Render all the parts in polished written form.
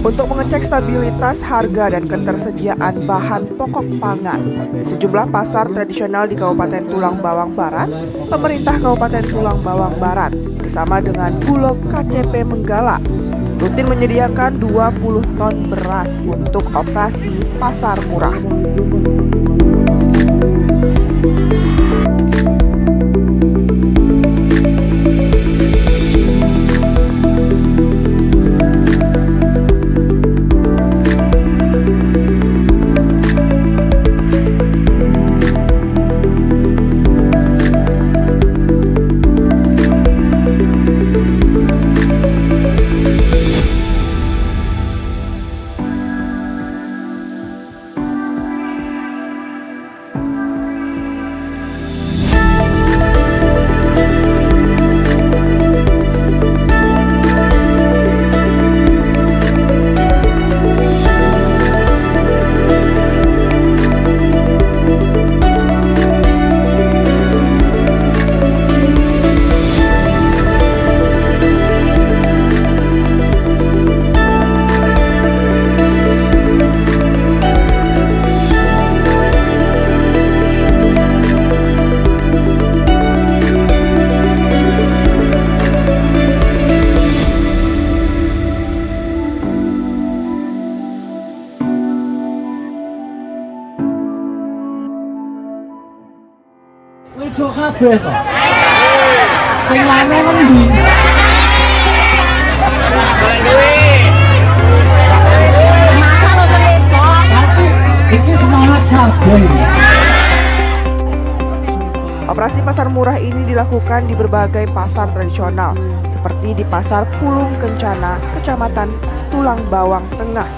Untuk mengecek stabilitas harga dan ketersediaan bahan pokok pangan di sejumlah pasar tradisional di Kabupaten Tulang Bawang Barat, pemerintah Kabupaten Tulang Bawang Barat bersama dengan Bulog KCP Menggala rutin menyediakan 20 ton beras untuk operasi pasar murah. Wedok kabeh to. Sing lanang kan ndi? Masa lo wedok? Tapi iki semangat kabeh. Operasi pasar murah ini dilakukan di berbagai pasar tradisional, seperti di Pasar Pulung Kencana, Kecamatan Tulang Bawang Tengah.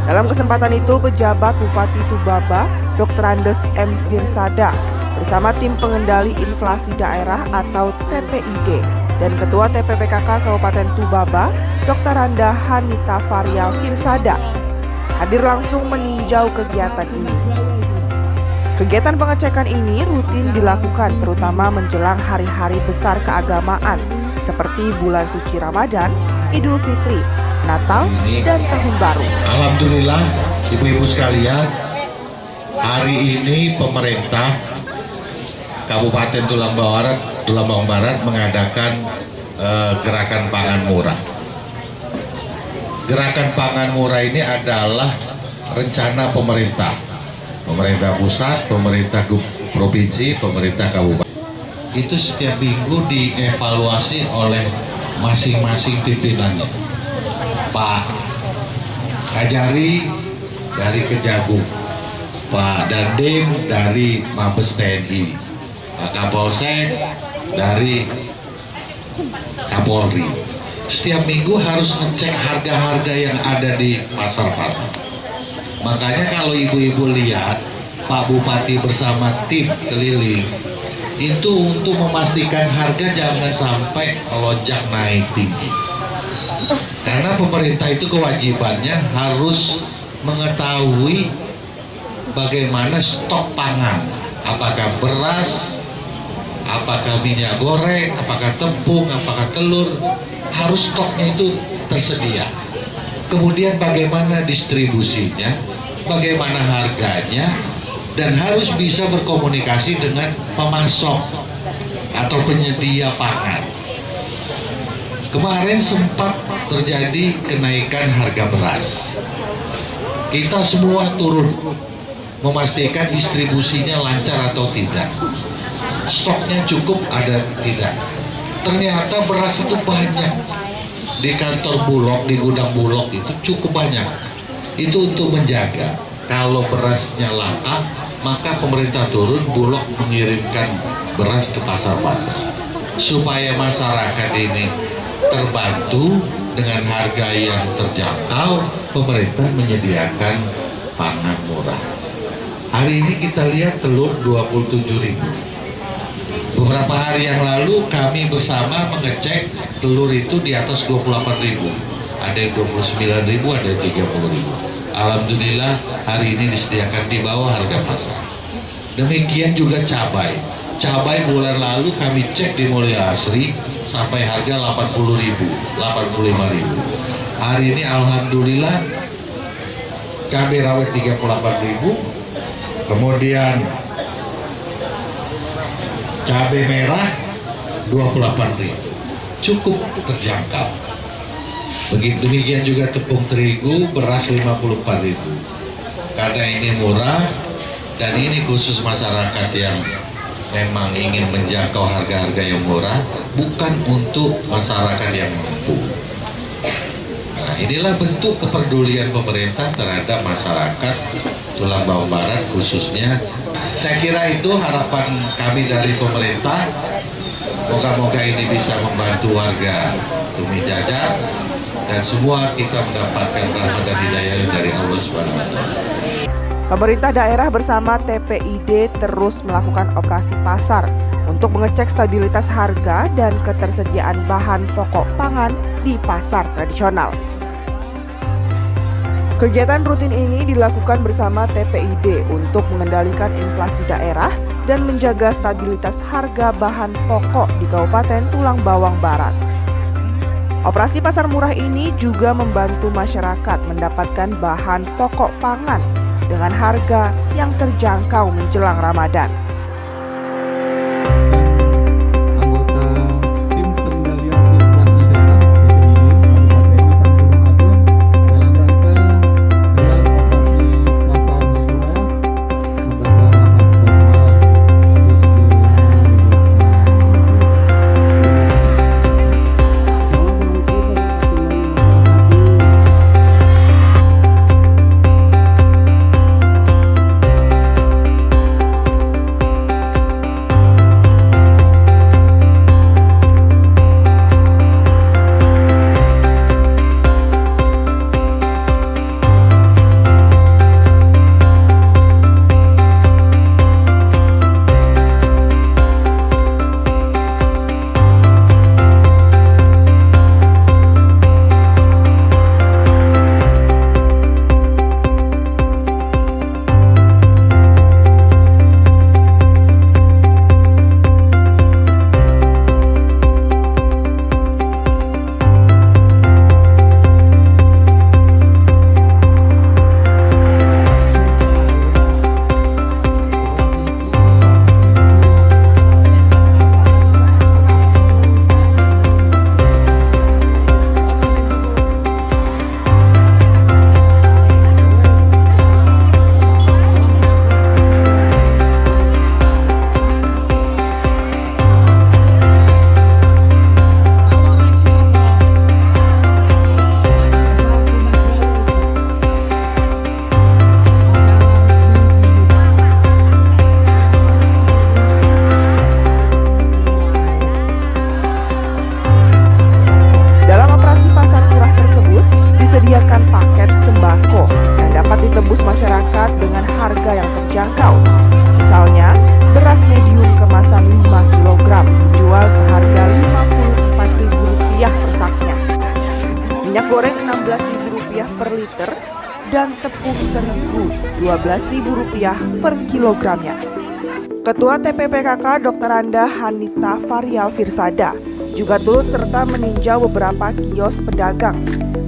Dalam kesempatan itu, pejabat Bupati Tubaba, Dr. Andes M. Firsada, bersama tim pengendali inflasi daerah atau TPID dan Ketua TPPKK Kabupaten Tubaba, Dr. Randa Hanita Varial Firsada, hadir langsung meninjau kegiatan ini. Kegiatan pengecekan ini rutin dilakukan terutama menjelang hari-hari besar keagamaan seperti bulan suci Ramadan, Idul Fitri, Natal, dan Tahun Baru. Alhamdulillah, ibu-ibu sekalian, hari ini pemerintah Kabupaten Tulang Bawang Barat mengadakan gerakan pangan murah. Gerakan pangan murah ini adalah rencana pemerintah pusat, pemerintah provinsi, pemerintah kabupaten. Itu setiap minggu dievaluasi oleh masing-masing pimpinannya. Pak Kajari dari Kejagung, Pak Dandim dari Mabes TNI, Pak Kapolsek dari Kapolri. Setiap minggu harus ngecek harga-harga yang ada di pasar-pasar. Makanya kalau ibu-ibu lihat Pak Bupati bersama tim keliling itu untuk memastikan harga jangan sampai melonjak naik tinggi. Karena pemerintah itu kewajibannya harus mengetahui bagaimana stok pangan, apakah beras, apakah minyak goreng, apakah tepung, apakah telur, harus stoknya itu tersedia. Kemudian bagaimana distribusinya, bagaimana harganya, dan harus bisa berkomunikasi dengan pemasok atau penyedia pangan. Kemarin sempat terjadi kenaikan harga beras. Kita semua turun memastikan distribusinya lancar atau tidak, stoknya cukup ada tidak. Ternyata beras itu banyak di kantor Bulog, di gudang Bulog itu cukup banyak. Itu untuk menjaga kalau berasnya langka, maka pemerintah turun, Bulog mengirimkan beras ke pasar-pasar supaya masyarakat ini terbantu dengan harga yang terjangkau. Pemerintah menyediakan pangan murah. Hari ini kita lihat telur 27.000. Beberapa hari yang lalu kami bersama mengecek telur itu di atas 28.000. Ada yang 29.000, ada yang 30.000. Alhamdulillah hari ini disediakan di bawah harga pasar. Demikian juga cabai. Cabai bulan lalu kami cek di Mulia Asri sampai harga 80.000, 85.000. Hari ini alhamdulillah cabai rawit 38.000, kemudian cabai merah 28.000, cukup terjangkau. Begitu demikian juga tepung terigu, beras 54.000. Karena ini murah dan ini khusus masyarakat yang memang ingin menjangkau harga-harga yang murah, bukan untuk masyarakat yang mampu. Nah, inilah bentuk kepedulian pemerintah terhadap masyarakat Tulang Bawang Barat khususnya. Saya kira itu harapan kami dari pemerintah. Moga-moga ini bisa membantu warga Tumi Jajar dan semua kita mendapatkan rahmat dan hidayah dari Allah Subhanahu wa Ta'ala. Pemerintah daerah bersama TPID terus melakukan operasi pasar untuk mengecek stabilitas harga dan ketersediaan bahan pokok pangan di pasar tradisional. Kegiatan rutin ini dilakukan bersama TPID untuk mengendalikan inflasi daerah dan menjaga stabilitas harga bahan pokok di Kabupaten Tulang Bawang Barat. Operasi pasar murah ini juga membantu masyarakat mendapatkan bahan pokok pangan dengan harga yang terjangkau menjelang Ramadan. Anggota tim pengendalian inflasi daerah terjangkau. Misalnya, beras medium kemasan 5 kg dijual seharga Rp54.000 per saknya. Minyak goreng Rp16.000 per liter dan tepung terigu Rp12.000 per kilogramnya. Ketua TPPKK Dr. Anda Hanita Varial Firsada juga turut serta meninjau beberapa kios pedagang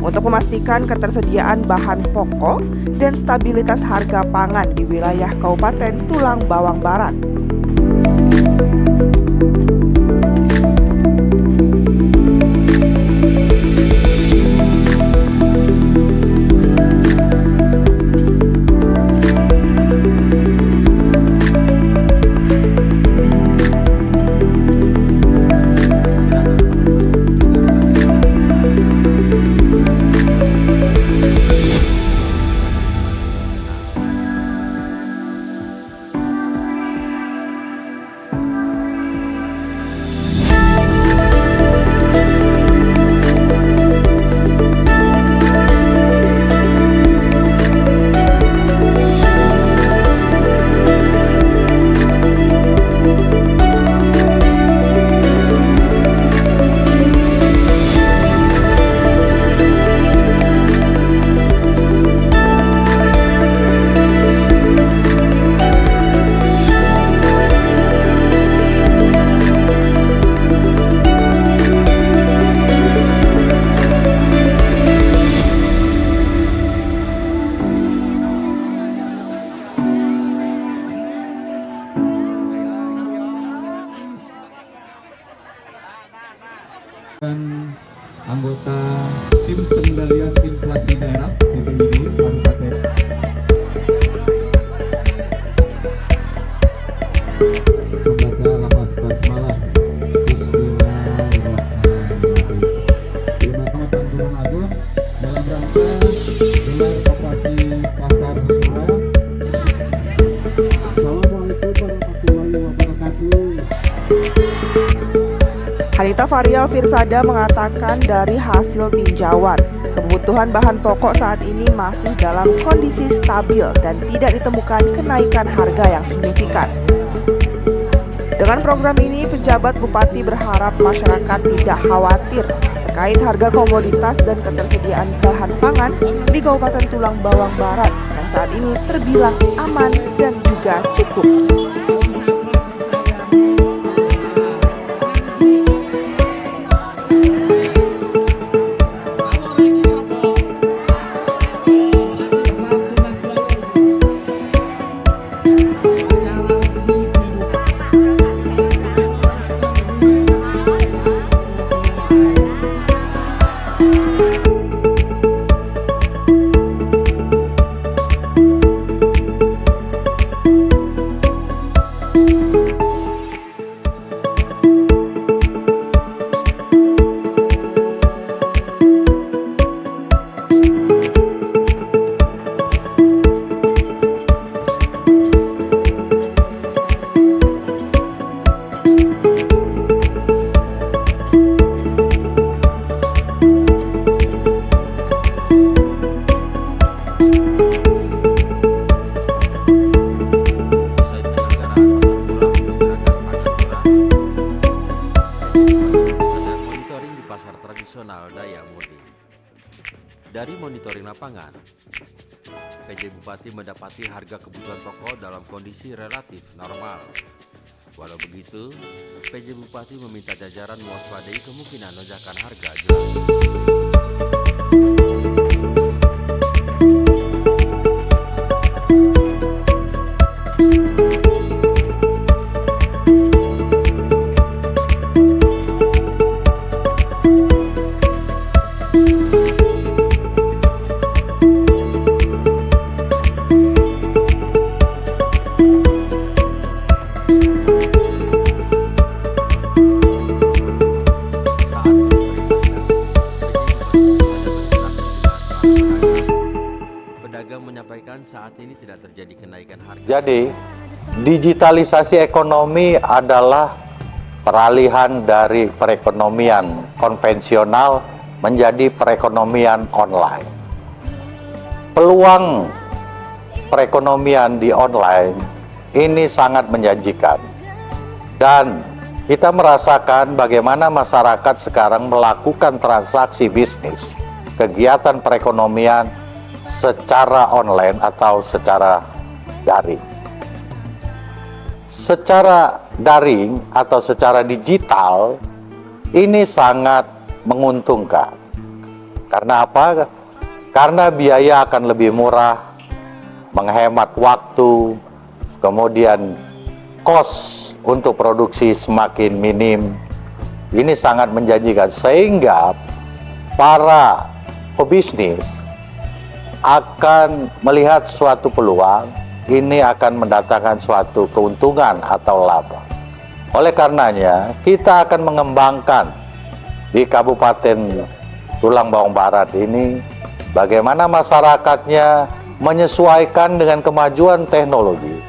untuk memastikan ketersediaan bahan pokok dan stabilitas harga pangan di wilayah Kabupaten Tulang Bawang Barat. Pengendalian Inflasi Daerah BPID Kabupaten. Membaca lapas basmalah. Bismillahirrahmanirrahim. Terima Kecamatan Tulung Agung dalam rangka gelar operasi pasar murah. Assalamualaikum warahmatullahi wabarakatuh. Hanita Varial Firsada mengatakan dari hasil tinjauan, kebutuhan bahan pokok saat ini masih dalam kondisi stabil dan tidak ditemukan kenaikan harga yang signifikan. Dengan program ini, pejabat bupati berharap masyarakat tidak khawatir terkait harga komoditas dan ketersediaan bahan pangan di Kabupaten Tulang Bawang Barat yang saat ini terbilang aman dan juga cukup. Pasar tradisional Daya Murni. Dari monitoring lapangan, PJ Bupati mendapati harga kebutuhan pokok dalam kondisi relatif normal. Walau begitu, PJ Bupati meminta jajaran mewaspadai kemungkinan lonjakan harga jelang. Pedagang menyampaikan saat ini tidak terjadi kenaikan harga. Jadi, digitalisasi ekonomi adalah peralihan dari perekonomian konvensional menjadi perekonomian online. Peluang perekonomian di online ini sangat menjanjikan. Dan kita merasakan bagaimana masyarakat sekarang melakukan transaksi bisnis, kegiatan perekonomian secara online atau secara daring. Secara daring atau secara digital ini sangat menguntungkan. Karena apa? Karena biaya akan lebih murah, menghemat waktu, kemudian cost untuk produksi semakin minim. Ini sangat menjanjikan sehingga para pebisnis akan melihat suatu peluang, ini akan mendatangkan suatu keuntungan atau laba. Oleh karenanya, kita akan mengembangkan di Kabupaten Tulang Bawang Barat ini bagaimana masyarakatnya menyesuaikan dengan kemajuan teknologi.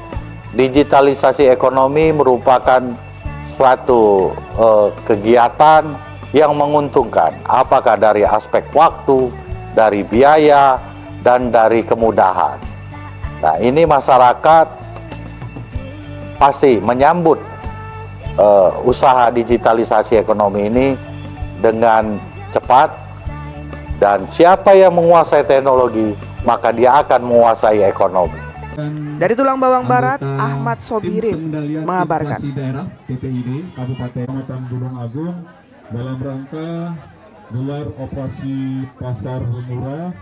Digitalisasi ekonomi merupakan suatu kegiatan yang menguntungkan, apakah dari aspek waktu, dari biaya, dan dari kemudahan. Nah, ini masyarakat pasti menyambut usaha digitalisasi ekonomi ini dengan cepat, dan siapa yang menguasai teknologi, maka dia akan menguasai ekonomi. Dari Tulang Bawang Barat, Ahmad Sobirin mengabarkan. Inflasi Daerah BPID Kabupaten Tulung Agung dalam rangka gelar operasi pasar murah